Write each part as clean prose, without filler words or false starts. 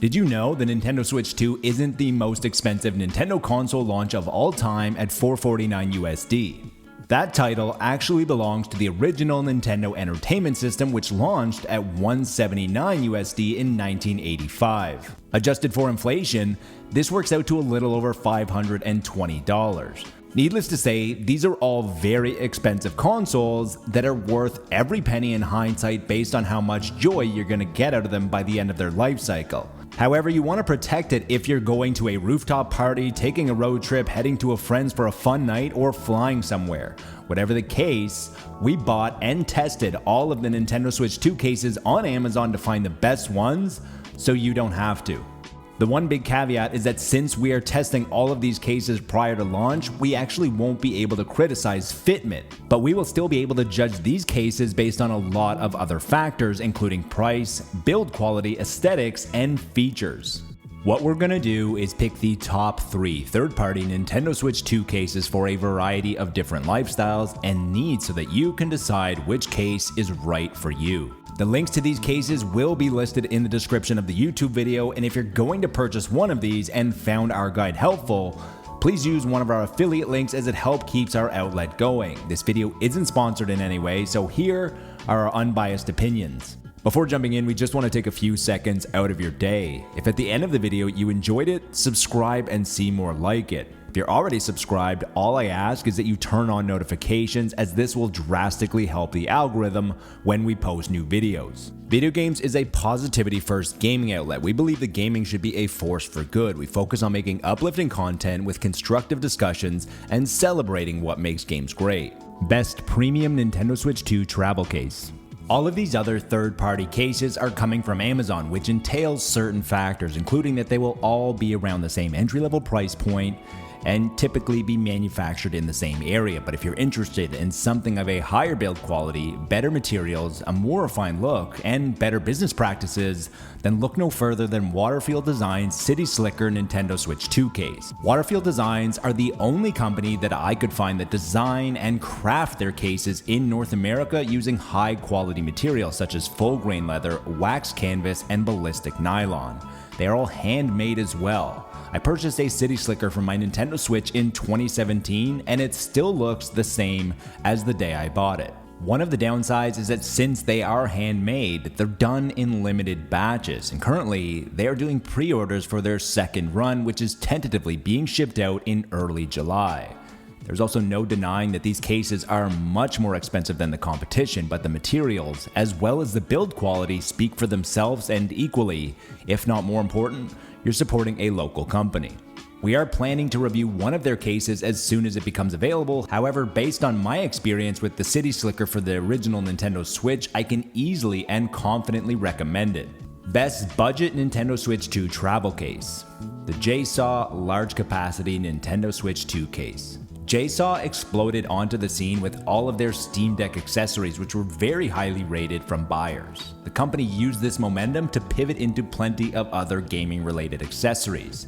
Did you know the Nintendo Switch 2 isn't the most expensive Nintendo console launch of all time at $449 USD? That title actually belongs to the original Nintendo Entertainment System, which launched at $179 USD in 1985. Adjusted for inflation, this works out to a little over $520. Needless to say, these are all very expensive consoles that are worth every penny in hindsight based on how much joy you're going to get out of them by the end of their life cycle. However, you want to protect it if you're going to a rooftop party, taking a road trip, heading to a friend's for a fun night, or flying somewhere. Whatever the case, we bought and tested all of the Nintendo Switch 2 cases on Amazon to find the best ones, so you don't have to. The one big caveat is that since we are testing all of these cases prior to launch, we actually won't be able to criticize fitment, but we will still be able to judge these cases based on a lot of other factors, including price, build quality, aesthetics, and features. What we're going to do is pick the top 3 third-party Nintendo Switch 2 cases for a variety of different lifestyles and needs so that you can decide which case is right for you. The links to these cases will be listed in the description of the YouTube video, and if you're going to purchase one of these and found our guide helpful, please use one of our affiliate links as it helps keeps our outlet going. This video isn't sponsored in any way, so here are our unbiased opinions. Before jumping in, we just want to take a few seconds out of your day. If at the end of the video you enjoyed it, subscribe and see more like it. If you're already subscribed, all I ask is that you turn on notifications, as this will drastically help the algorithm when we post new videos. Video games is a positivity-first gaming outlet. We believe that gaming should be a force for good. We focus on making uplifting content with constructive discussions and celebrating what makes games great. Best Premium Nintendo Switch 2 Travel Case. All of these other third-party cases are coming from Amazon, which entails certain factors, including that they will all be around the same entry-level price point and typically be manufactured in the same area. But if you're interested in something of a higher build quality, better materials, a more refined look, and better business practices, then look no further than Waterfield Design's CitySlicker Nintendo Switch 2 case. Waterfield Designs are the only company that I could find that design and craft their cases in North America using high quality materials such as full grain leather, wax canvas, and ballistic nylon. They are all handmade as well. I purchased a CitySlicker for my Nintendo Switch in 2017, and it still looks the same as the day I bought it. One of the downsides is that since they are handmade, they're done in limited batches, and currently they are doing pre-orders for their second run, which is tentatively being shipped out in early July. There's also no denying that these cases are much more expensive than the competition, but the materials, as well as the build quality, speak for themselves, and equally, if not more important, you're supporting a local company. We are planning to review one of their cases as soon as it becomes available. However, based on my experience with the CitySlicker for the original Nintendo Switch, I can easily and confidently recommend it. Best Budget Nintendo Switch 2 Travel Case. The Jsaux Large Capacity Nintendo Switch 2 Case. Jsaux exploded onto the scene with all of their Steam Deck accessories, which were very highly rated from buyers. The company used this momentum to pivot into plenty of other gaming related accessories.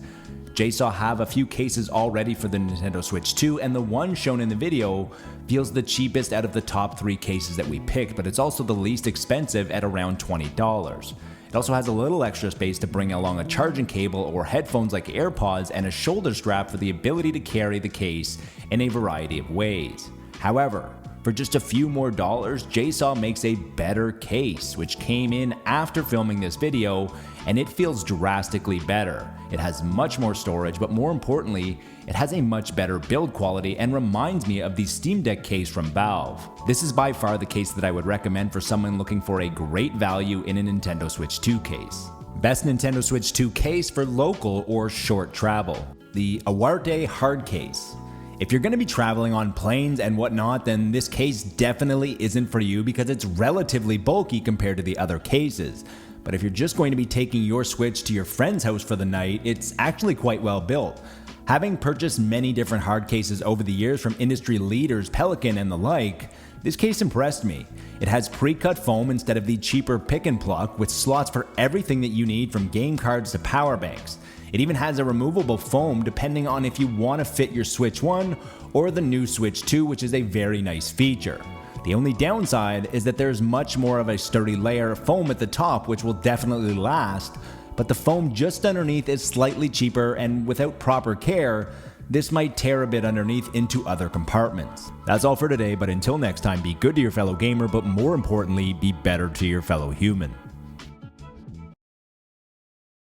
Jsaux have a few cases already for the Nintendo Switch 2, and the one shown in the video feels the cheapest out of the top 3 cases that we picked, but it's also the least expensive at around $20. It also has a little extra space to bring along a charging cable or headphones like AirPods, and a shoulder strap for the ability to carry the case in a variety of ways. However, for just a few more dollars, Jsaux makes a better case, which came in after filming this video, and it feels drastically better. It has much more storage, but more importantly, it has a much better build quality and reminds me of the Steam Deck case from Valve. This is by far the case that I would recommend for someone looking for a great value in a Nintendo Switch 2 case. Best Nintendo Switch 2 case for local or short travel. The AUARTE Hard Case. If you're going to be traveling on planes and whatnot, then this case definitely isn't for you because it's relatively bulky compared to the other cases. But if you're just going to be taking your Switch to your friend's house for the night, it's actually quite well built. Having purchased many different hard cases over the years from industry leaders, Pelican and the like, this case impressed me. It has pre-cut foam instead of the cheaper pick and pluck, with slots for everything that you need from game cards to power banks. It even has a removable foam depending on if you want to fit your Switch 1 or the new Switch 2, which is a very nice feature. The only downside is that there's much more of a sturdy layer of foam at the top, which will definitely last, but the foam just underneath is slightly cheaper, and without proper care, this might tear a bit underneath into other compartments. That's all for today, but until next time, be good to your fellow gamer, but more importantly, be better to your fellow human.